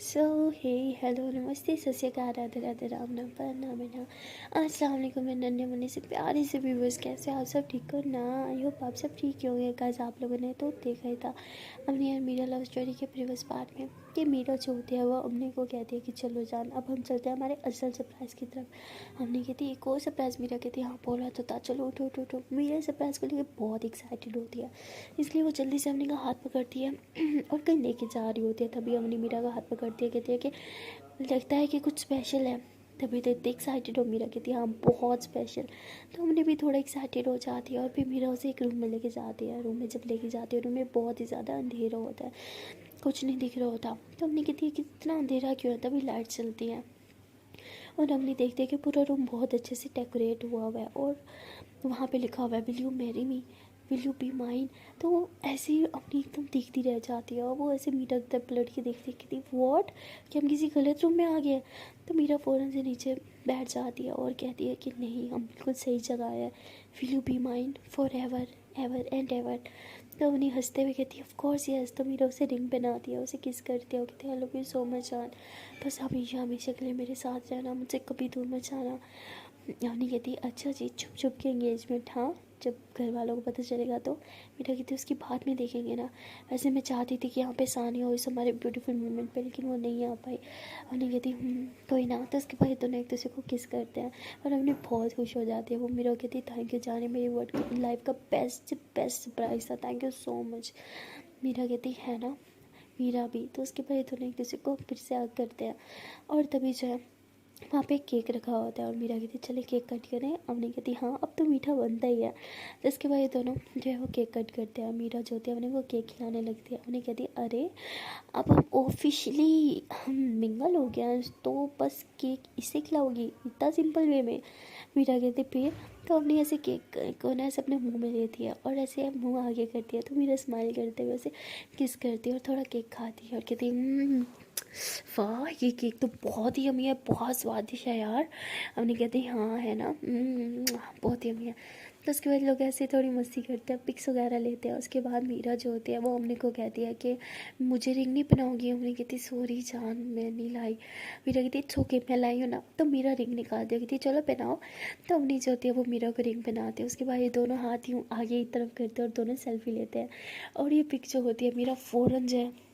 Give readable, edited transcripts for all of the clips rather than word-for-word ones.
सो हे hello नमस्ते सत श्री अकाल राधे राधे राम नाम पर नाम है ना। अस्सलाम वालेकुम मेरे नन्हे मुन्ने से प्यारे से व्यूवर्स, कैसे आप सब ठीक हो ना। आई होप आप सब ठीक ही होंगे। गाइस आप लोगों ने तो देखा ही था अपनी यार मीरा लव स्टोरी के प्रीवियस पार्ट में कि मीरा जो होती है वो अम्मी को कहती है कि चलो जान अब हम चलते हैं हमारे असल सरप्राइज़ की तरफ। अम्मी कहती एक और सरप्राइज़, मीरा कहती हाँ बोला तो था, चलो उठो उठो उठो। मीरा सरप्राइज़ को लेकर बहुत एक्साइटेड होती है, इसलिए वो जल्दी से अम्मी का हाथ पकड़ती है और कहीं लेके जा रही होती है। तभी अम्मी मीरा का हाथ पकड़ती है, कहती है कि लगता है कि कुछ स्पेशल है। तभी तो इतनी एक्साइटेड हो मीरा, कहती है हाँ बहुत स्पेशल। तो हमने भी थोड़ा एक्साइटेड हो जाती है और फिर मीरा उसे एक रूम में लेके जाती है। रूम में जब लेके जाती है, रूम में बहुत ही ज़्यादा अंधेरा होता है, कुछ नहीं दिख रहा होता। तो हमने कहती है कि इतना अंधेरा क्यों है, तभी लाइट चलती है और हमने देखते हैं कि पूरा रूम बहुत अच्छे से डेकोरेट हुआ है और वहाँ पे लिखा हुआ है will you marry me, will you be mine. तो वो ऐसे ही अपनी एकदम देखती रह जाती है और वो ऐसे मीरा की तरफ पलट के देखती कहती वॉट, कि हम किसी गलत रूम में आ गए। तो मीरा फ़ौरन से नीचे बैठ जाती है और कहती है कि नहीं हम बिल्कुल सही जगह है, will you be mine for ever ever and ever. तो उन्हें हंसते हुए कहती है ऑफ कोर्स यस। तो मीरा उसे रिंग पहनाती है, उसे किस करती है और कहती है I love you so much जान, बस हमेशा हमेशा के लिए मेरे साथ रहना, मुझसे कभी दूर मत जाना। यानी कहती अच्छा जी, छुप छुप के एंगेजमेंट, हाँ जब घर वालों को पता चलेगा तो। मीरा कहती उसकी बात में देखेंगे ना। वैसे मैं चाहती थी कि यहाँ पे सानिया हो इस हमारे ब्यूटीफुल मोमेंट पे, लेकिन वो नहीं आ पाई। उन्हें कहती कोई ना। तो उसके बाद दोनों एक दूसरे को किस करते हैं और हमने बहुत खुश हो जाती है। वो मीरा कहती थैंक यू जाने, मेरी वर्ड लाइफ का बेस्ट बेस्ट सरप्राइज़ था, थैंक यू सो मच। मीरा कहती है ना, मीरा भी। तो उसके बाद दोनों एक दूसरे को फिर से आग करते हैं और तभी जो है वहाँ पे केक रखा होता है और मीरा कहती चले केक कट करें। अवनी कहती हाँ अब तो मीठा बनता ही है। तो इसके बाद ये दोनों जो है वो केक कट करते हैं। मीरा जो होती है उन्हें वो केक खिलाने लगती है। उन्हें कहती अरे अब हम ऑफिशियली हम मिंगल हो गया, तो बस केक इसे खिलाओगी इतना सिंपल वे में। मीरा कहती फिर। तो अपनी ऐसे केक को ना ऐसे अपने मुंह में लेती है और ऐसे मुंह आगे करती है। तो मीरा स्माइल करते हुए उसे किस करती है और थोड़ा केक खाती है और कहती वाह ये केक तो बहुत ही यम्मी है, बहुत स्वादिष्ट है यार। हमने कहते हाँ है ना, बहुत यम्मी है। तो उसके बाद लोग ऐसे थोड़ी मस्ती करते हैं, पिक्स वगैरह लेते हैं। उसके बाद मीरा जो होती है वो हमने को कहती है कि मुझे रिंग नहीं पहनाओगी। हमने कहती सॉरी जान मैं नहीं लाई। मीरा कहती इट्स ओके मैं लाई हूँ ना। तो मीरा रिंग निकालती है, कहती चलो पहनाओ। तो हमने जो होती है वो मीरा को रिंग पहनाती है। उसके बाद ये दोनों हाथ यूँ आगे की तरफ करते हैं और दोनों सेल्फी लेते हैं। और ये पिक जो होती है मीरा फ़ौरन जो है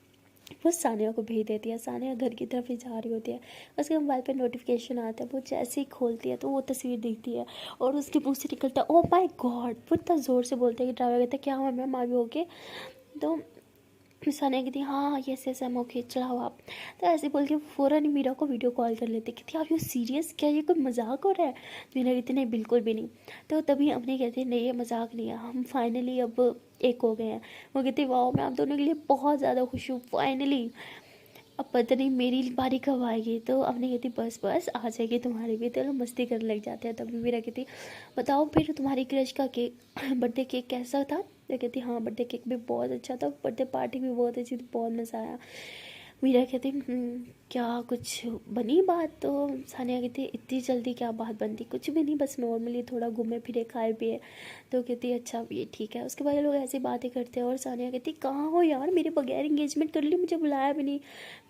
वो सानिया को भेज देती है। सानिया घर की तरफ ही जा रही होती है, उसके मोबाइल पे नोटिफिकेशन आता है। वो जैसे ही खोलती है तो वो तस्वीर दिखती है और उसके मुंह से निकलता है ओ माय गॉड। वो इतना ज़ोर से बोलते हैं कि ड्राइवर कहता है क्या हुआ मैम आगे होके। तो सानिया कहती हाँ यस यस एम ओके चलाओ आप। तो ऐसे बोल के फ़ौरन ही मीरा को वीडियो कॉल कर लेते, कहती आर यू सीरियस, क्या ये कोई मजाक हो रहा है। मीरा कहती नहीं बिल्कुल भी नहीं। तो तभी अपने कहते नहीं ये मजाक नहीं है, हम फाइनली अब एक हो गए हैं। वो कहती वाह मैं आप दोनों के लिए बहुत ज़्यादा खुश हूँ फाइनली, अब पता नहीं मेरी बारी कब आएगी। तो अपने कहती बस बस आ जाएगी तुम्हारी भी। तो लोग मस्ती करने लग जाते हैं। तभी मेरा कहती बताओ फिर तुम्हारी क्रश का केक बर्थडे केक कैसा था। तो कहती हाँ बर्थडे केक भी बहुत अच्छा था, बर्थडे पार्टी भी बहुत अच्छी थी, बहुत मज़ा आया। मीरा कहती क्या कुछ बनी बात। तो सानिया कहती इतनी जल्दी क्या बात बनती, कुछ भी नहीं बस नॉर्मली थोड़ा घूमे फिरे खाए पिए। तो कहती अच्छा ये ठीक है। उसके बाद लोग ऐसी बातें करते हैं और सानिया कहती कहाँ हो यार, मेरे बगैर इंगेजमेंट कर ली, मुझे बुलाया भी नहीं।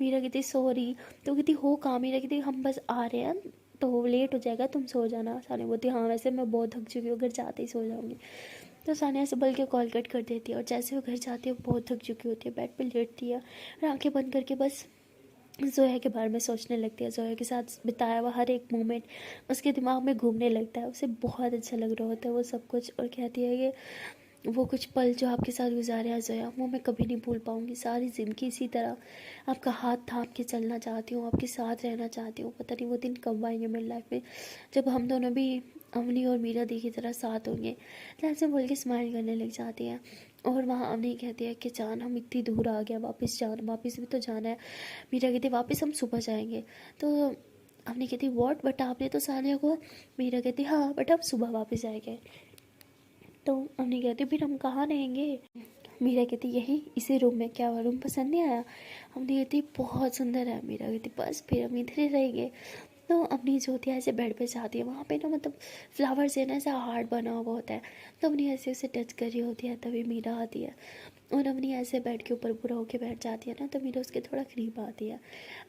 मीरा कहती सॉरी। तो कहती हो कहाँ। मीरा कहती हम बस आ रहे हैं तो लेट हो जाएगा तुम सो जाना। सानिया बोलती हाँ वैसे मैं बहुत थक चुकी हूँ, घर जाते ही सो जाऊँगी। तो सानिया से बल के कॉल कट कर देती है और जैसे वो घर जाती है बहुत थक चुकी होती है, बेड पे लेटती है और आंखें बंद करके बस जोया के बारे में सोचने लगती है। जोया के साथ बिताया हुआ हर एक मोमेंट उसके दिमाग में घूमने लगता है, उसे बहुत अच्छा लग रहा होता है वो सब कुछ। और कहती है कि वो कुछ पल जो आपके साथ गुजारे हैं जोया वो मैं कभी नहीं भूल पाऊँगी, सारी ज़िंदगी इसी तरह आपका हाथ थाम के चलना चाहती हूँ, आपके साथ रहना चाहती हूँ। पता नहीं वो दिन कब आएंगे मेरी लाइफ में जब हम दोनों भी अवनी और मीरा दी की तरह साथ होंगे। तो ऐसे बोल के स्माइल करने लग जाती है। और वहाँ अवनी कहती है कि जान हम इतनी दूर आ गया, वापस जान वापस भी तो जाना है। मीरा कहती वापस हम सुबह जाएंगे। तो अवनी कहती व्हाट, बट आपने तो सानिया को। मीरा कहती हाँ बट हम सुबह वापस जाएंगे। तो अवनी कहती फिर हम कहाँ रहेंगे। मीरा कहती यही इसी रूम में, क्या रूम पसंद नहीं आया। अवनी कहती बहुत सुंदर है। मीरा कहती बस फिर हम इधर ही रहेंगे। तो अपनी जो होती है ऐसे बेड पे जाती है, वहाँ पे ना मतलब फ्लावर से ना ऐसा हार्ट बना हुआ होता है, तो अपनी ऐसे उसे टच कर रही होती है, तभी मीरा आती है और अपनी ऐसे बेड के ऊपर पूरा होके बैठ जाती है ना, तो मीरा उसके थोड़ा करीब आती है।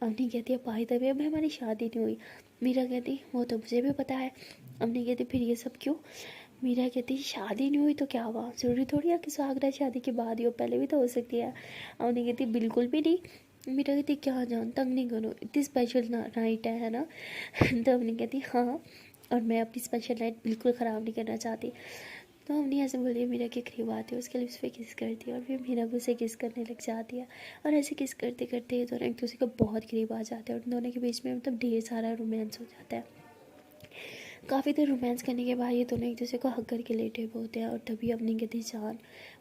अपनी कहती है भाई तभी अभी हमारी शादी नहीं हुई। मीरा कहती वो तो मुझे भी पता है। अपनी कहती फिर ये सब क्यों? मीरा कहती शादी नहीं हुई तो क्या हुआ, ज़रूरी थोड़ी है कि सुहागरात शादी के बाद ही हो, पहले भी तो हो सकती है। अपनी कहती बिल्कुल भी नहीं। मीरा कहती क्या जान तंग नहीं करो, इतनी स्पेशल नाइट है ना। तो अपनी कहती हाँ, और मैं अपनी स्पेशल नाइट बिल्कुल ख़राब नहीं करना चाहती। तो हमने ऐसे बोलिए मीरा के करीब आती है, उसके लिप्स पे किस करती है और फिर मीरा भी उसे किस करने लग जाती है। और ऐसे किस करते करते ये दोनों एक दूसरे को बहुत करीब आ जाते हैं और दोनों के बीच में मतलब ढेर सारा रोमांस हो जाता है। काफ़ी देर रोमांस करने के बाद ये दोनों एक दूसरे को हक करके लेटे हुए होते हैं और तभी अपनी कहती जान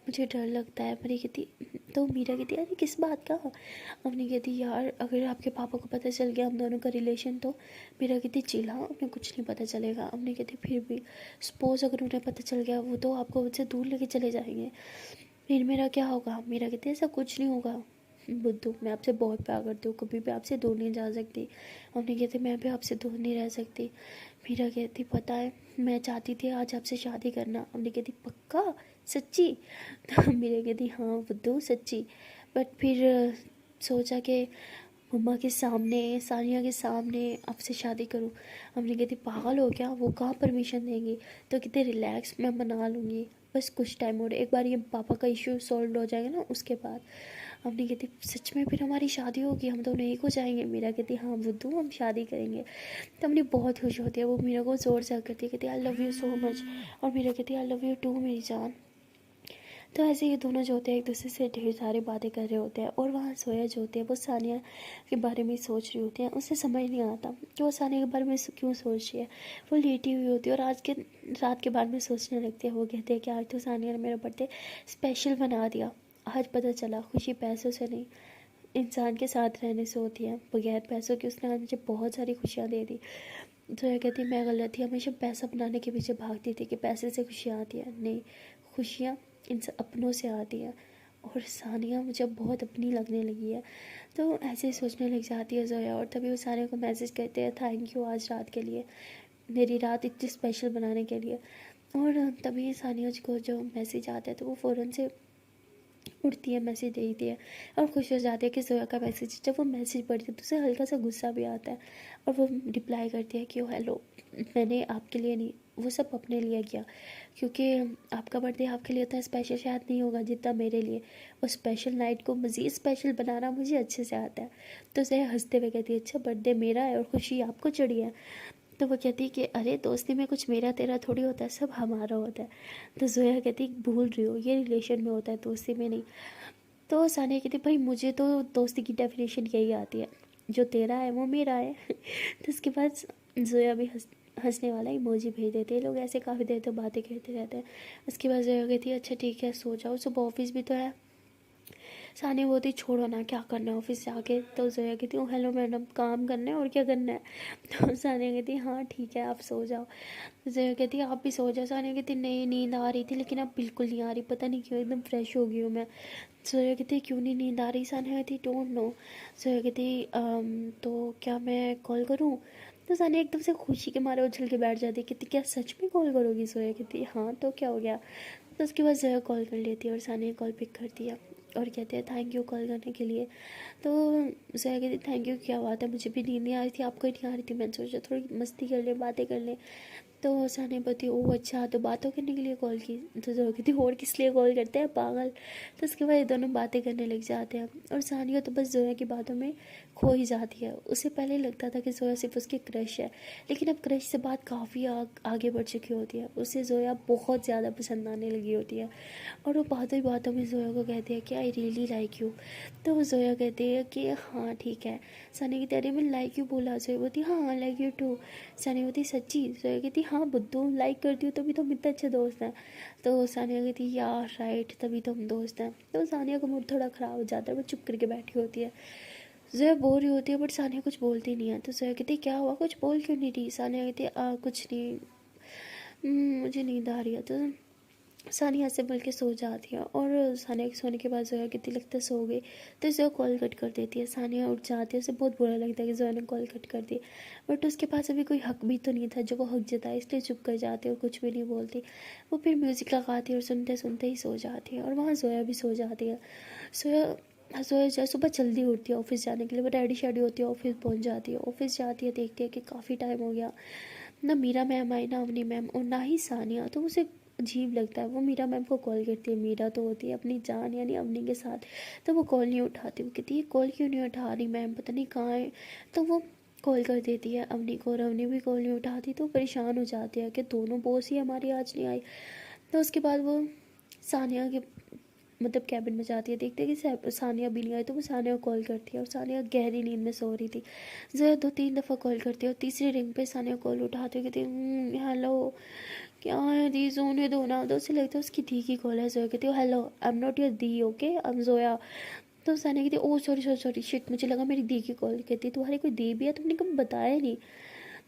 मुझे डर लगता है। मेरी कहती तो मीरा कहती अरे किस बात का? अपनी कहती यार अगर आपके पापा को पता चल गया हम दोनों का रिलेशन तो। मीरा कहती चिल्ला उन्हें कुछ नहीं पता चलेगा। अपनी कहती फिर भी सपोज अगर उन्हें पता चल गया वो तो आपको मुझसे दूर लेके चले जाएंगे, फिर मेरा क्या होगा? मीरा कहती ऐसा कुछ नहीं होगा बुद्धू, मैं आपसे बहुत प्यार करती हूँ, कभी भी आपसे दूर नहीं जा सकती। अपनी कहती मैं भी आपसे दूर नहीं रह सकती। मीरा कहती पता है मैं चाहती थी आज आपसे शादी करना। अपनी कहती पक्का सच्ची? तो मीरा कहती हाँ बुद्धू सच्ची, बट फिर सोचा कि मम्मा के सामने सानिया के सामने आपसे शादी करूं। हमने कहती पागल हो क्या, वो कहाँ परमिशन देंगी? तो कहते रिलैक्स मैं मना लूँगी, बस कुछ टाइम और एक बार ये पापा का इशू सॉल्व हो जाएगा ना उसके बाद। हमने कहती सच में फिर हमारी शादी होगी, हम दोनों एक हो जाएंगे? मीरा कहती हाँ बुद्धू हम शादी करेंगे। तो हमने बहुत खुश होती है, वो मीरा को जोर से करती है, कहती I love you so much. और मीरा कहती आई लव यू टू मेरी जान। तो ऐसे ये दोनों जो होते हैं एक दूसरे से ढेर सारी बातें कर रहे होते हैं और वहाँ सोया जो होती है वो सानिया के बारे में सोच रही होती है। उसे समझ नहीं आता कि वो सानिया के बारे में क्यों सोच रही है। वो लेटी हुई होती है और आज के रात के बारे में सोचने लगती है। वो कहते हैं कि आज तो सानिया ने मेरा बर्थडे स्पेशल बना दिया। आज पता चला खुशी पैसों से नहीं इंसान के साथ रहने से होती है। बगैर पैसों के उसने आज मुझे बहुत सारी खुशियाँ दे दी। तो यह कहती मैं गलत थी, हमेशा पैसा बनाने के पीछे भागती थी कि पैसे से खुशियाँ आती है। नहीं, खुशियाँ इन अपनों से आती है और सानिया मुझे बहुत अपनी लगने लगी है। तो ऐसे ही सोचने लग जाती है जोया और तभी वो सानिया को मैसेज करते हैं थैंक यू आज रात के लिए, मेरी रात इतनी स्पेशल बनाने के लिए। और तभी सानिया को जो मैसेज आता है तो वो फ़ौरन से उठती है, मैसेज देखती है और खुश हो जाती है कि जोया का मैसेज। जब वो मैसेज पढ़ती है तो उसे हल्का सा गुस्सा भी आता है और वो रिप्लाई करती है कि ओ हेलो, मैंने आपके लिए नहीं वो सब अपने लिए किया, क्योंकि आपका बर्थडे आपके लिए उतना स्पेशल शायद नहीं होगा जितना मेरे लिए। और स्पेशल नाइट को मज़ीद स्पेशल बनाना मुझे अच्छे से आता है। तो जोया हंसते हुए कहती है अच्छा बर्थडे मेरा है और खुशी आपको चढ़ी है? तो वो कहती है कि अरे दोस्ती में कुछ मेरा तेरा थोड़ी होता है, सब हमारा होता है। तो जोया कहती भूल रही हो ये रिलेशन में होता है दोस्ती में नहीं। तो सानिया कहती भाई मुझे तो दोस्ती की डेफिनेशन यही आती है, जो तेरा है वो मेरा है। तो उसके बाद जोया भी हंसने वाला इमोजी भेज देते हैं। लोग ऐसे काफ़ी देर तक बातें करते रहते हैं। उसके बाद जोया कहती है अच्छा ठीक है सो जाओ, सुबह ऑफिस भी तो है। सानिया बोलती छोड़ो ना क्या करना है ऑफिस जाके। तो जोया कहती हूँ हेलो मैडम काम करना है और क्या करना है? तो सानिया कहती हाँ ठीक है आप सो जाओ। तो जोया कहती आप भी सो जाओ। सानिया कहती नहीं नींद आ रही थी लेकिन अब बिल्कुल नहीं आ रही, पता नहीं क्यों एकदम फ्रेश हो गई हूँ मैं। जोया कहती क्यों नहीं नींद आ रही? सानिया कहती डोंट नो। जोया कहती तो क्या मैं कॉल करूँ? तो सानिया एकदम से खुशी के मारे उछल के बैठ जाती, कहती क्या सच में कॉल करोगी? जोया कहती हाँ तो क्या हो गया? तो उसके बाद जोया कॉल कर लेती है और सानिया कॉल पिक करती है और कहते हैं थैंक यू कॉल करने के लिए। तो जोया कहती थैंक यू क्या बात है, मुझे भी नींद नहीं आ रही थी, आपको ही नहीं आ रही थी, मैंने सोचा थोड़ी मस्ती कर ले बातें कर ले। तो सानिया बोलती ओह अच्छा तो बातों करने के लिए कॉल की? तो जोया कहती और किस लिए कॉल करते हैं पागल। तो उसके बाद ये दोनों बातें करने लग जाते हैं और सानिया तो बस जोया की बातों में खो ही जाती है। उसे पहले लगता था कि जोया सिर्फ उसकी क्रश है, लेकिन अब क्रश से बात काफ़ी आगे बढ़ चुकी होती है। उसे जोया बहुत ज़्यादा पसंद आने लगी होती है और वो बातों ही बातों में जोया को कहती है कि आई रियली लाइक यू। तो जोया कहती है कि हाँ ठीक है। सानिया कहती अरे मैं लाइक यू बोला? जोया बोलती हाँ लाइक यू टू। सानिया बोलती सच्ची? जोया कहती हाँ बुद्धू लाइक करती हूँ तभी तो हम इतने अच्छे दोस्त हैं। तो सानिया कहती यार राइट तभी तो हम दोस्त हैं। तो सानिया का मूड थोड़ा ख़राब हो जाता है, वो चुप करके बैठी होती है। जोया बोल रही होती है बट सानिया कुछ बोलती नहीं है। तो जोया कहती क्या हुआ, कुछ बोल क्यों नहीं रही? सानिया कहती कुछ नहीं, मुझे नींद आ रही है। तो सानिया ऐसे बोल के सो जाती है और सानिया के सोने के बाद जोया कितनी लगता है सो गई, तो जोया कॉल कट कर देती है। सानिया उठ जाती है, उसे बहुत बुरा लगता है कि जोया ने कॉल कट कर दी, बट उसके पास अभी कोई हक भी तो नहीं था जो वो हक जताए, इसलिए चुप कर जाती है और कुछ भी नहीं बोलती। वो फिर म्यूज़िक लगाती है और सुनते सुनते ही सो जाती है और वहाँ जोया भी सो जाती है। जोया सुबह जल्दी उठती है ऑफिस जाने के लिए, वो रेडी शेडी होती है, ऑफिस पहुँच जाती है। ऑफिस जाती है, देखती है कि काफ़ी टाइम हो गया, ना मीरा मैम आई, ना अवनी मैम और ना ही सानिया। तो उसे अजीब लगता है, वो मीरा मैम को कॉल करती है। मीरा तो होती है अपनी जान यानी अवनी के साथ, तो वो कॉल नहीं उठाती। वो कहती है कॉल क्यों नहीं उठा रही मैम, पता नहीं कहाँ है। तो वो कॉल कर देती है अवनी को और अवनी भी कॉल नहीं उठाती, तो परेशान हो जाती है कि दोनों बॉस ही हमारी आज नहीं आई। तो उसके बाद वो सानिया के मतलब कैबिन में जाती है, देखते हैं कि सानिया भी नहीं आई, तो वो सानिया को कॉल करती है और सानिया गहरी नींद में सो रही थी। ज़रा 2-3 दफ़ा कॉल करती है और तीसरी रिंग पे सानिया कॉल उठाती है, कहती है हेलो क्या है दी, सोने दो ना। तो उसे लगता है उसकी दी की कॉल है। जोया कहती है hello I am not your the, okay I am Zoya. तो सानिया कहती है ओ सॉरी सॉरी सॉरी शिट, मुझे लगा मेरी दी की कॉल। कहती है तुम्हारी कोई दी भी है, तुमने कभी बताया नहीं।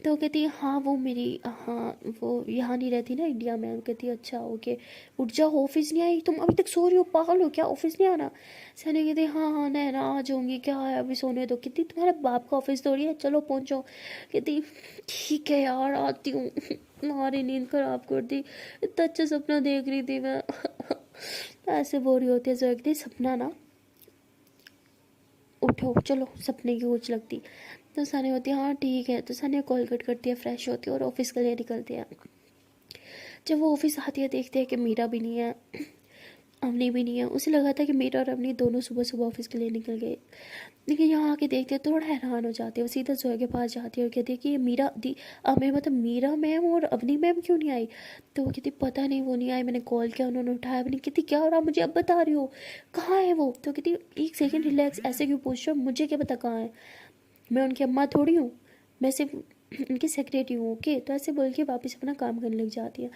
तो कहती है हाँ वो मेरी, हाँ वो यहाँ नहीं रहती ना इंडिया में। कहती है अच्छा ओके, उठ जाओ ऑफिस नहीं आई तुम, अभी तक सो रही हो, पागल हो क्या, ऑफिस नहीं आना। सनी कहती है हाँ हाँ नैना आ जाऊँगी, क्या है अभी सोने दो। कहती तुम्हारे बाप का ऑफिस थोड़ी है, चलो पहुँचो। कहती ठीक है यार आती हूँ। तुम्हारी नींद खराब कर दी, इतना अच्छा सपना देख रही थी मैं। ऐसे बोल रही होती है जो कहती सपना ना, उठो चलो, सपने की कुछ लगती। तो सानिया होती है हाँ ठीक है। तो सानिया कॉल कट करती है, फ्रेश होती है और ऑफिस के लिए निकलती है। जब वो ऑफिस आती है देखते हैं कि मीरा भी नहीं है, अवनी भी नहीं है। उसे लगा था कि मीरा और अवनी दोनों सुबह सुबह ऑफिस के लिए निकल गए, लेकिन यहाँ आके देखते हैं थोड़ा हैरान हो जाते हैं। वो सीधा जोया के पास जाती है और कहती है कि ये मीरा दी मैं मतलब मीरा मैम और अवनी मैम क्यों नहीं आई। तो वो कहती पता नहीं वो नहीं आई, मैंने कॉल किया उन्होंने उठाया भी नहीं। कहती क्या हो रहा, मुझे अब बता रही हो कहाँ है वो। तो कहती एक सेकेंड रिलैक्स, ऐसे क्यों पूछ रहे हो, मुझे क्या पता कहाँ है, मैं उनकी अम्मा थोड़ी हूँ, मैं सिर्फ उनकी सेक्रेटरी हूँ ओके। तो ऐसे बोल के वापस अपना काम करने लग जाती है।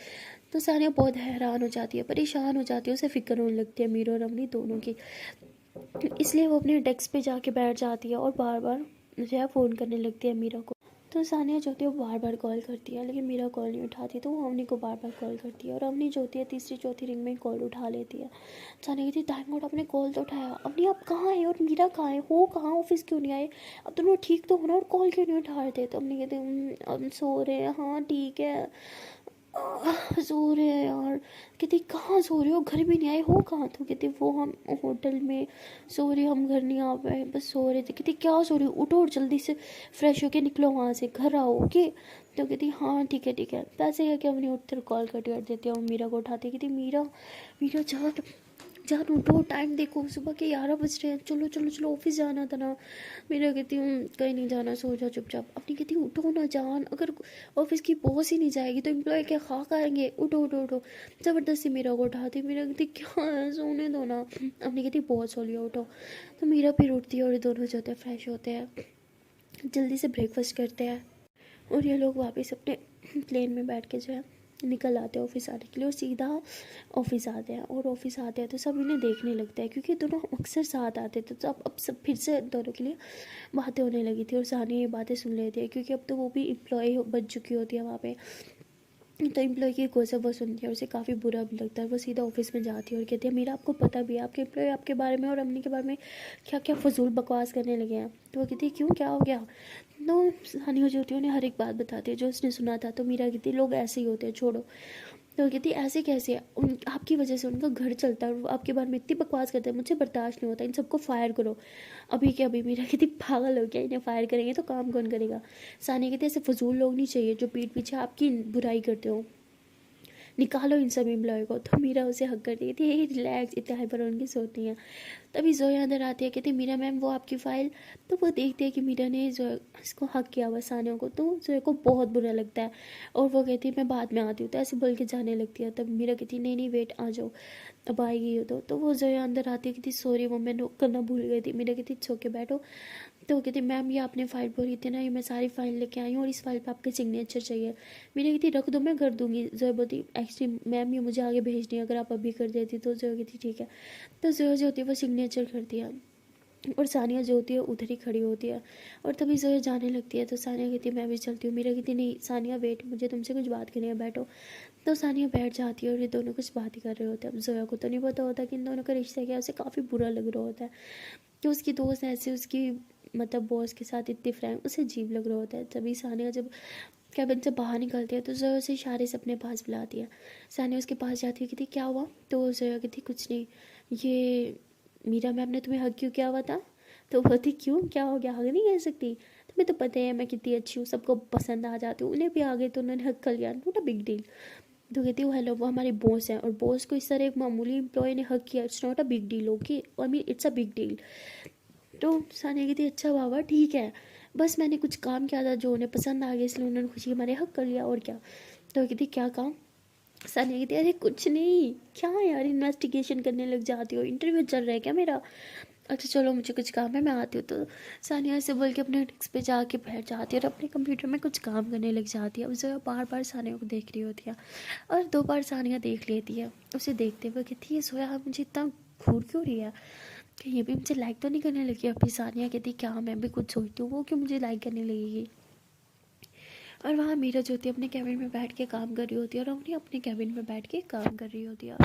तो सानिया बहुत हैरान हो जाती है, परेशान हो जाती है, उसे फिक्र होने लगती है मीरा और अवनी दोनों की। इसलिए वो अपने डेस्क पे जाके बैठ जाती है और बार बार जो है फ़ोन करने लगती है मीरा को। तो सानिया जो होती है वो बार बार कॉल करती है, लेकिन मीरा कॉल नहीं उठाती, तो वो अवनी को बार बार कॉल करती है और अवनी जो होती है तीसरी चौथी रिंग में कॉल उठा लेती है। सानिया कहती है थैंक गॉड आपने कॉल तो उठाया। अवनी आप कहाँ हैं और मीरा कहाँ है, हो कहाँ, ऑफिस क्यों नहीं आए, अब दोनों ठीक तो होना और कॉल क्यों नहीं उठा रहे थे। तो अवनी कहती है अब सो रहे हैं, हाँ ठीक है सो रहे हैं यार। कहती कहाँ सो रहे हो, घर भी नहीं आए हो कहाँ। तो कहती वो हम होटल में सो रहे, हम घर नहीं आ पाए, बस सो रहे थे। कहती क्या सो रही हो, उठो और जल्दी से फ्रेश होके निकलो वहाँ से, घर आओ ओके। तो कहती हाँ ठीक है ठीक है। पैसे है क्या, अपनी उठते कॉल कट देती है और मीरा को उठाती। कहती मीरा मीरा जान जान उठो, टाइम देखो सुबह के 11 बज रहे हैं, चलो चलो चलो ऑफिस जाना था ना। मेरा कहती हूँ कहीं नहीं जाना, सो जा चुपचाप। अपनी कहती उठो ना जान, अगर ऑफिस की बॉस ही नहीं जाएगी तो एम्प्लॉय क्या खा खाएंगे, उठो उठो उठो। ज़बरदस्ती मीरा को उठाती, मीरा कहती क्या है सोने दो ना। अपनी कहती बहुत सो लिया उठो। तो मीरा फिर उठती है और दोनों जो होते हैं फ्रेश होते हैं, जल्दी से ब्रेकफास्ट करते हैं और ये लोग वापस अपने प्लेन में बैठ के जो है निकल आते हैं ऑफिस आने के लिए और सीधा ऑफिस आते हैं। और ऑफिस आते हैं तो सब इन्हें देखने लगता है, क्योंकि दोनों अक्सर साथ आते थे। तो अब सब फिर से दोनों के लिए बातें होने लगी थी और सानिया ये बातें सुन लेती है, क्योंकि अब तो वो भी एम्प्लॉय बन चुकी होती है वहाँ पे। तो एम्प्लॉय की गॉसिप वो सुनती है और उसे काफ़ी बुरा भी लगता है। वो सीधा ऑफिस में जाती है और कहती है मेरा आपको पता भी है आपके एम्प्लॉय आपके बारे में और अम्मी के बारे में क्या क्या फजूल बकवास करने लगे हैं। तो वो कहती है क्यों, क्या हो गया। तो सानिया जो होती है उन्हें हर एक बात बताती है जो उसने सुना था। तो मीरा कहती है लोग ऐसे ही होते हैं, छोड़ो। तो वो कहती है ऐसे कैसे है, उन आपकी वजह से उनका घर चलता है और वो आपके बारे में इतनी बकवास करते हैं, मुझे बर्दाश्त नहीं होता, इन सबको फायर करो अभी के अभी। मीरा कहती पागल हो गया, इन्हें फायर करेंगे तो काम कौन करेगा। सानिया कहती है ऐसे फजूल लोग नहीं चाहिए जो पीठ पीछे आपकी बुराई करते हो, निकालो इन सब एम्प्लॉय को। तो मीरा उसे हक कर दी थी, रिलैक्स, इतने हाइपर उनकी सोती हैं। तभी जोया अंदर आती है, कहती मीरा मैम वो आपकी फ़ाइल। तो वो देखती है कि मीरा ने जो इसको हक किया हुआ सानिया को, तो जोया को बहुत बुरा लगता है और वो कहती है मैं बाद में आती हूँ। तो ऐसे बोल के जाने लगती है। तब मीरा कहती नहीं नहीं वेट आ जाओ, अब आएगी हो। तो वो जोया अंदर आती है, कहती सॉरी वो मैं करना भूल गई थी। मीरा कहती सो के बैठो। तो वो कहती मैम ये आपने फ़ाइल बोली थी ना, ये मैं सारी फ़ाइल लेके आई हूँ और इस फाइल पे आपके सिग्नेचर चाहिए। मेरी कहती रख दो मैं कर दूँगी। जोया बोलती एक्चुअली मैम ये मुझे आगे भेजनी है, अगर आप अभी कर देती। तो जोया कहती ठीक है। तो जोया जो होती है वो सिग्नेचर करती है और सानिया जो होती है उधर ही खड़ी होती है। और तभी जोया जाने लगती है तो सानिया कहती है मैं भी चलती हूँ। मीरा कहती नहीं सानिया वेट, मुझे तुमसे कुछ बात करनी है, बैठो। तो सानिया बैठ जाती है और ये दोनों कुछ बात ही कर रहे होते हैं। अब जोया को तो नहीं पता होता कि इन दोनों का रिश्ता क्या है, उसे काफ़ी बुरा लग रहा होता है कि उसकी दोस्त ऐसे उसकी मतलब बॉस के साथ इतनी फ्रैंक, उसे अजीब लग रहा होता है। तभी सानिया जब कैबिन से बाहर निकलती है तो जोया उसे इशारे से अपने पास बुलाती है। सानिया उसके पास जाती है, कहती क्या हुआ? तो जोया कहती कुछ नहीं, ये मीरा मैम ने तुम्हें हक क्यों किया हुआ था? तो बोलती क्यों, क्या हो गया, हक नहीं कर सकती? तुम्हें तो पता है मैं कितनी अच्छी हूँ, सबको पसंद आ जाती हूँ, उन्हें भी आ गई तो उन्होंने हक कर लिया, नॉट अ बिग डील। तो कहती हूँ हेलो, वो हमारे बॉस हैं और बॉस को इस तरह एक मामूली एम्प्लॉय ने हक किया, it's not a big deal, okay, I mean it's a big deal. तो सानिया कहती अच्छा बाबा ठीक है, बस मैंने कुछ काम किया था जो उन्हें पसंद आ गया, इसलिए उन्होंने खुशी हमारे हक कर लिया, और क्या। तो कहती क्या काम? सानिया कहती अरे कुछ नहीं, क्या यार इन्वेस्टिगेशन करने लग जाती हो, इंटरव्यू चल रहा है क्या मेरा? अच्छा चलो मुझे कुछ काम है, मैं आती हूँ। तो सानिया ऐसे बोल के अपने डेस्क पे जाके बैठ जाती है और अपने कंप्यूटर में कुछ काम करने लग जाती है। अब जो बार बार सानिया को देख रही होती है और 2 बार सानिया देख लेती है उसे देखते हुए, कहती है सोया मुझे इतना घूर क्यों रही है, कि ये भी मुझे लाइक तो नहीं करने लगी? अभी सानिया कहती क्या मैं भी कुछ सोचती हूँ, वो क्यों मुझे लाइक करने लगेगी? और वहाँ मीरा जो होती है अपने कैबिन में बैठ के काम कर रही होती है और अपनी अपने कैबिन में बैठ के काम कर रही होती है।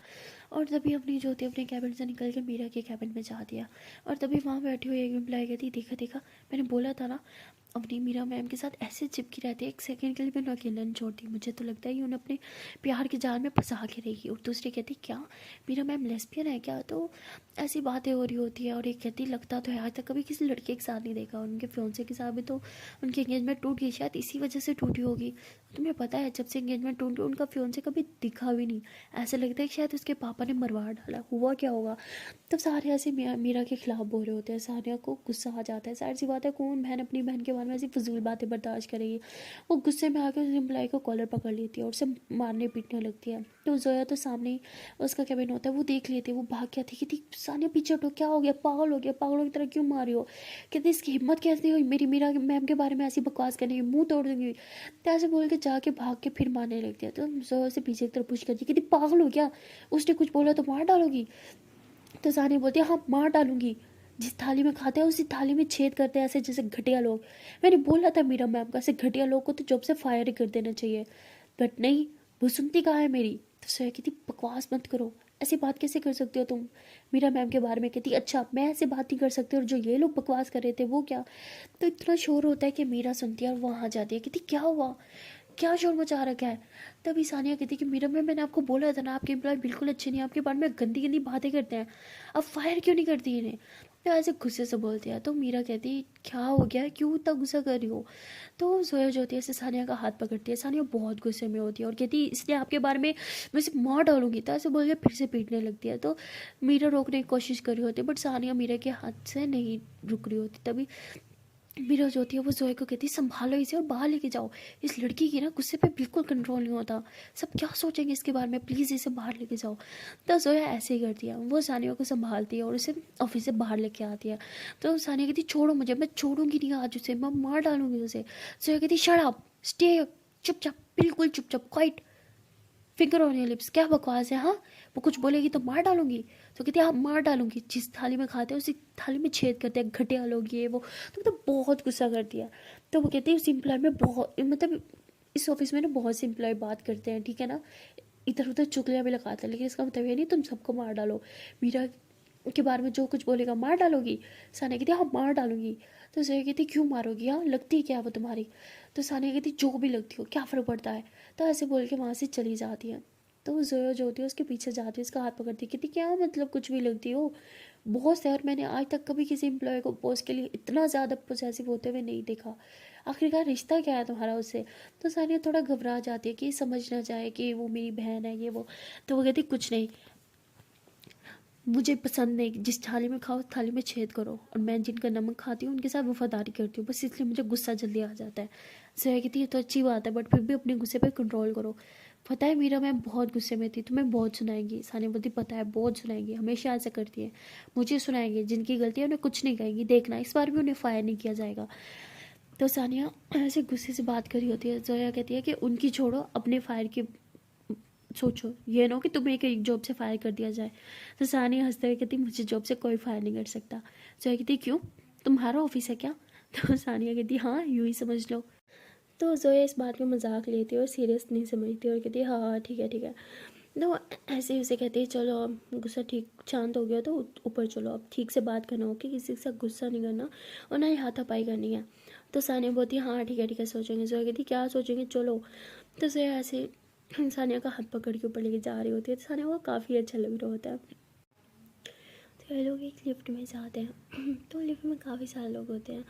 और तभी अपनी जो होती है अपने कैबिन से निकल के मीरा के कैबिन में जाती है। और तभी वहाँ बैठी हुई एक एम्प्लॉय कहती देखा देखा, मैंने बोला था ना, अपनी मीरा मैम के साथ ऐसे चिपकी रहती है, एक सेकंड के लिए भी उन्हें अकेला नहीं छोड़ती, मुझे तो लगता है कि उन्हें अपने प्यार के जाल में फंसा के रहेगी। और दूसरी कहती क्या मीरा मैम लेस्बियन है क्या? तो ऐसी बातें हो रही होती है। और एक कहती लगता तो है आज तक कभी किसी लड़के के साथ नहीं देखा, उनके फियांसे के साथ भी तो उनकी एंगेजमेंट टूट गई, शायद इसी वजह से टूटी होगी। तुम्हें पता है जब से एंगेजमेंट टूटी उनका फियांसे कभी दिखा भी नहीं, ऐसा लगता है कि शायद उसके पापा ने मरवा डाला, हुआ क्या होगा। तब सारे ऐसे मीरा के खिलाफ बोल रहे होते हैं, सारिया को गुस्सा आ जाता है, जाहिर सी बात है कौन बहन अपनी बहन के बारे में ऐसी फजूल बातें बर्दाश्त करेगी। वो गुस्से में आकर उस एम्प्लॉय को कॉलर पकड़ लेती है और उसे मारने पीटने लगती है। तो जोया तो सामने ही उसका कैबिन होता है, वो देख लेती है, वो भाग के आती कहती सानिया पीछे हटो, क्या हो गया, पागल हो गया, पागलों की तरह क्यों मार रही हो? कहती इसकी हिम्मत कैसे हुई मेरी मीरा मैम के बारे में ऐसी बकवास करने की, मुंह तोड़ दूंगी। तो ऐसे बोल के जाके भाग के फिर मारने लगती है। तो जोया से पीछे की तरफ पुश करती कहती पागल हो गया, उसने कुछ बोला तो मार डालोगी? तो सानिया बोलती है हाँ मार डालूंगी, जिस थाली में खाते हैं उसी थाली में छेद करते हैं ऐसे जैसे घटिया लोग। मैंने बोला था मीरा मैम को ऐसे घटिया लोग को तो जॉब से फायर ही कर देना चाहिए, बट नहीं, वो सुनती कहाँ है मेरी। तो सोया कहती बकवास मत करो, ऐसी बात कैसे कर सकते हो तुम मीरा मैम के बारे में? कहती अच्छा मैं ऐसे बात नहीं कर सकती, और जो ये लोग बकवास कर रहे थे वो क्या? तो इतना शोर होता है कि मीरा सुनती है और वहाँ जाती है, कहती क्या हुआ, क्या शोर मचा रखा है? तभी सानिया कहती कि मीरा मैम मैंने आपको बोला था ना आपके एम्प्लॉय बिल्कुल अच्छे नहीं, आपके बारे में गंदी गंदी बातें करते हैं, अब फायर क्यों नहीं करती इन्हें? तो ऐसे गुस्से से बोलती है। तो मीरा कहती क्या हो गया, क्यों इतना गुस्सा कर रही हो? तो जोया जो होती है ऐसे सानिया का हाथ पकड़ती है, सानिया बहुत गुस्से में होती है और कहती इसलिए आपके बारे में मैं इसे मार डालूंगी। तो ऐसे बोल के फिर से पीटने लगती है। तो मीरा रोकने की कोशिश कर रही होती है बट सानिया मीरा के हाथ से नहीं रुक रही होती। तभी मीरा जो होती है वो जोया को कहती है संभालो इसे और बाहर लेके जाओ, इस लड़की की ना गुस्से पे बिल्कुल कंट्रोल नहीं होता, सब क्या सोचेंगे इसके बारे में, प्लीज़ इसे बाहर लेके जाओ। तो जोया ऐसे ही करती है, वो सानिया को संभालती है और उसे ऑफिस से बाहर लेके आती है। तो सानिया कहती छोड़ो मुझे, मैं छोड़ूंगी नहीं आज उसे, मैं मार डालूंगी उसे। जोया कहती शट अप, स्टे, चुपचाप, बिल्कुल चुपचाप, quite, finger on your lips, क्या बकवास है हाँ, वो कुछ बोलेगी तो मार डालूंगी? तो कहती है हाँ मार डालूंगी, जिस थाली में खाते हैं उसी थाली में छेद करते हैं, घटिया लोग ये वो। तो मतलब बहुत गुस्सा करती है। तो वो कहती है उस एम्प्लॉय में बहुत, मतलब इस ऑफिस में ना बहुत से एम्प्लॉय बात करते हैं, ठीक है ना, इधर उधर चुगलियाँ भी लगाते हैं, लेकिन इसका मतलब ये नहीं तुम सबको मार डालो, मीरा के बारे में जो कुछ बोलेगा मार डालोगी? सानिया कहती हाँ मार डालूंगी। तो जोया कहती क्यों मारोगी, हाँ लगती है क्या वो तुम्हारी? तो सानिया कहती जो भी लगती हो, क्या फ़र्क पड़ता है? तो ऐसे बोल के वहाँ से चली जाती है। तो जोया जो होती है उसके पीछे जाती है, उसका हाथ पकड़ती है, कहती क्या मतलब कुछ भी लगती हो, बहुत से, और मैंने आज तक कभी किसी एम्प्लॉय को बॉस के लिए इतना ज़्यादा पोजेसिव होते हुए नहीं देखा, आखिरकार रिश्ता क्या है तुम्हारा उससे? तो सानिया थोड़ा घबरा जाती है कि समझ ना जाए कि वो मेरी बहन है ये वो। तो वो कहती कुछ नहीं, मुझे पसंद नहीं, जिस थाली में खाओ थाली में छेद करो, और मैं जिनका नमक खाती हूँ उनके साथ वफादारी करती हूँ, बस इसलिए मुझे गुस्सा जल्दी आ जाता है। जोया कहती है तो अच्छी बात है, बट फिर भी अपने गुस्से पे कंट्रोल करो। पता है मीरा मैम बहुत गुस्से में थी, तुम्हें बहुत सुनाएंगी। सानिया बोलती पता है बहुत सुनाएंगी, हमेशा ऐसा करती है, मुझे सुनाएंगे, जिनकी गलती है उन्हें कुछ नहीं कहेंगी, देखना इस बार भी उन्हें फायर नहीं किया जाएगा। तो सानिया ऐसे गुस्से से बात करी होती है। जोया कहती है कि उनकी छोड़ो, अपने फायर की सोचो, ये ना हो कि तुम्हें एक जॉब से फायर कर दिया जाए। तो सानिया हंसते हुए कहती मुझे जॉब से कोई फायर नहीं कर सकता। जोया कहती क्यों, तुम्हारा ऑफिस है क्या? तो सानिया कहती हाँ यूँ ही समझ लो। तो जोया इस बात में मजाक लेती है और सीरियस नहीं समझती और कहती है हाँ हाँ ठीक है ठीक है। तो ऐसे ही उसे कहती है चलो अब गुस्सा ठीक शांत हो गया तो ऊपर चलो, अब ठीक से बात करना हो कि किसी के साथ गुस्सा नहीं करना और ना ही हाथापाई करनी है। तो सानिया बोलती है हाँ ठीक है सोचेंगे। जोया कहती क्या सोचेंगे, चलो। तो जोया ऐसे सानिया का हाथ पकड़ के ऊपर लेके जा रही होती है। तो सानिया को काफ़ी अच्छा लग रहा होता है। तो ये लोग एक लिफ्ट में जाते हैं। तो लिफ्ट में काफ़ी सारे लोग होते हैं।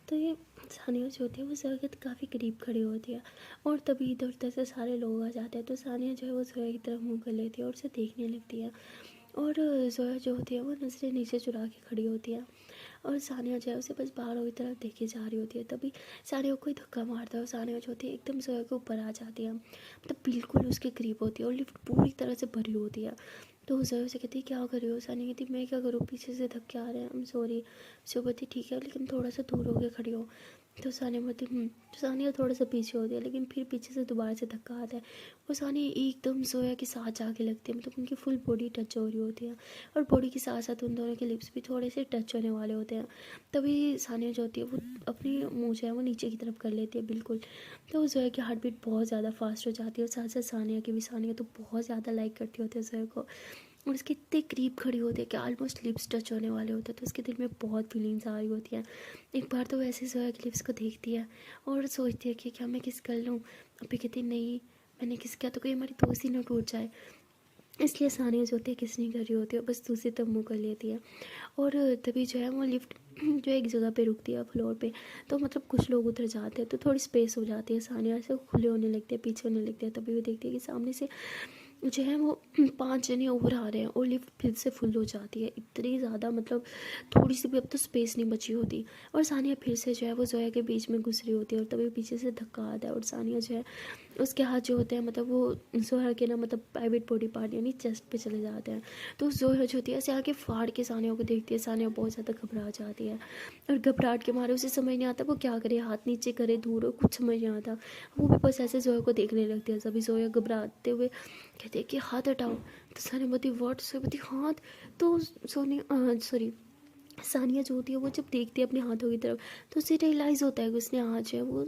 तो ये सानिया जो होती है वो जोया के काफ़ी करीब खड़ी होती है और तभी इधर उधर से सारे लोग आ जाते हैं। तो सानिया जो है वो जोया की तरफ मुँह कर लेती है और उसे देखने लगती है। और जोया जो होती है वो नज़रें नीचे चुरा के खड़ी होती है और सानिया जो है उसे बस बाहरों की तरफ देखे जा रही होती है। तभी सानिया को कोई धक्का मारता है और सानिया जो होती है एकदम जोया के ऊपर आ जाती है, मतलब बिल्कुल उसके करीब होती है और लिफ्ट पूरी तरह से भरी होती है। तो जोया से कहती है क्या कर रही हो? सानिया कहती मैं क्या करूँ, पीछे से धक्के आ रहे हैं, आई एम सॉरी। सो बोलती ठीक है लेकिन थोड़ा सा दूर होकर खड़ी हो। तो सानिया बोलती तो सानिया थोड़ा सा पीछे होती है लेकिन फिर पीछे से दोबारा से धक्का आता है और सानिया एकदम जोया के साथ जाके लगती है, मतलब उनकी फुल बॉडी टच हो रही होती है और बॉडी के साथ साथ उन दोनों के लिप्स भी थोड़े से टच होने वाले होते हैं। तभी सानिया जो होती है वो अपनी मुँह जो है वो नीचे की तरफ कर लेती है बिल्कुल। तो जोया की हार्ट बीट बहुत ज़्यादा फास्ट हो जाती है और साथ साथ सानिया की भी। सानिया तो बहुत ज़्यादा लाइक करती होती है जोया को और उसके इतने करीब खड़ी होती है कि ऑलमोस्ट लिप्स टच होने वाले होते हैं। तो उसके दिल में बहुत फीलिंग्स आ रही होती हैं। एक बार तो वैसे जोया के लिप्स को देखती है और सोचती है कि क्या मैं किस कर लूँ। अभी कहती नहीं, मैंने किस किया तो कहीं हमारी दोस्ती ना टूट जाए, इसलिए सानिया जो होती है किस नहीं कर रही होती है, बस दूसरी तरफ मुँह कर लेती है। और तभी जो है वो लिफ्ट जो एक जगह पे रुकती है फ्लोर पे। तो मतलब कुछ लोग उधर जाते हैं तो थोड़ी स्पेस हो जाती है, सानिया से खुले होने लगते हैं, पीछे होने लगते हैं। तभी वो देखती है कि सामने से जो है वो 5 जने और आ रहे हैं और लिफ्ट फिर से फुल हो जाती है इतनी ज़्यादा, मतलब थोड़ी सी भी अब तो स्पेस नहीं बची होती और सानिया फिर से जो है वो जोया के बीच में घुस रही होती है और तभी पीछे से धक्का आता है और सानिया जो है उसके हाथ जो होते हैं मतलब वो जोया के ना मतलब प्राइवेट बॉडी पार्ट यानी चेस्ट पे चले जाते हैं। तो जोया जो होती है ऐसे आके फाड़ के सानिया को देखती है। सानिया बहुत ज़्यादा घबरा जाती है और घबराहट के मारे उसे समझ नहीं आता वो क्या करे, हाथ नीचे करे दूर, और कुछ समझ नहीं आता। वो भी बस ऐसे जोया को देखने लगती है। सभी जोया घबराते हुए कहते हैं कि हाथ हटाओ। तो सानिया बोलती व्हाट, सो बोलती हाथ। तो सॉरी सानिया जो होती है वो जब देखती है अपने हाथों की तरफ तो उसे रियलाइज़ होता है कि उसने हाथ जो है वो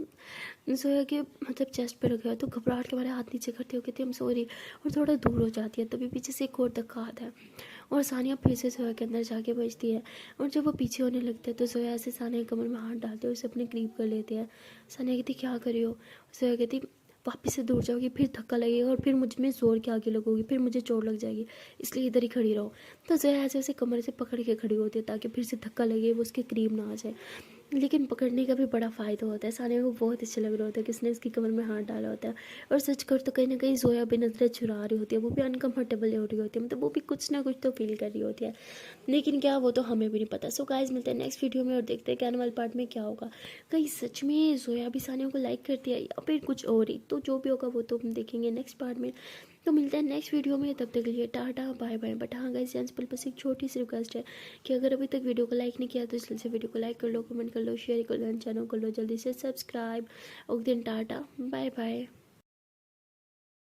जोया के मतलब चेस्ट पे रखा है। तो घबराहट के बारे हाथ नीचे करते हो कहती है हम सॉरी और थोड़ा दूर हो जाती है। तभी पीछे से एक और धक्का आता है और सानिया फिर से जोया के अंदर जाके बजती है और जब वो पीछे होने लगता है तो जोया ऐसे सानिया के कमर में हाथ डालते हैं और उसे अपने करीब कर लेते हैं। सानिया कहती क्या कर रही हो? जोया कहती वापस से दूर जाओगी फिर धक्का लगेगा और फिर मुझ में जोर के आगे लगोगी, फिर मुझे चोट लग जाएगी, इसलिए इधर ही खड़ी रहो। तो जोया ऐसे ऐसे कमरे से पकड़ के खड़ी होती है ताकि फिर से धक्का लगे वो उसके करीब ना आ जाए। लेकिन पकड़ने का भी बड़ा फ़ायदा होता है। सानिया को बहुत अच्छा लग रहा होता है कि उसने इसकी कमर में हाथ डाला होता है और सच कर तो कहीं ना कहीं जोया भी नजरें चुरा रही होती है, वो भी अनकम्फर्टेबल हो रही होती है, मतलब वो भी कुछ ना कुछ तो फील कर रही होती है, लेकिन क्या वो तो हमें भी नहीं पता। सो गाइस मिलते हैं नेक्स्ट वीडियो में और देखते हैं कि आने वाले पार्ट में क्या होगा। कहीं सच में जोया भी सानिया को लाइक करती है या फिर कुछ और ही, तो जो भी होगा वो तो हम देखेंगे नेक्स्ट पार्ट में। तो मिलते हैं नेक्स्ट वीडियो में, तब तक के लिए टाटा बाय बाय। बट हाँ गाइस सिंपल बस एक छोटी सी रिक्वेस्ट है कि अगर अभी तक वीडियो को लाइक नहीं किया तो जल्दी से वीडियो को लाइक कर लो, कमेंट कर लो, शेयर कर लो, चैनल कर लो जल्दी से सब्सक्राइब। ओके दिन टाटा बाय बाय।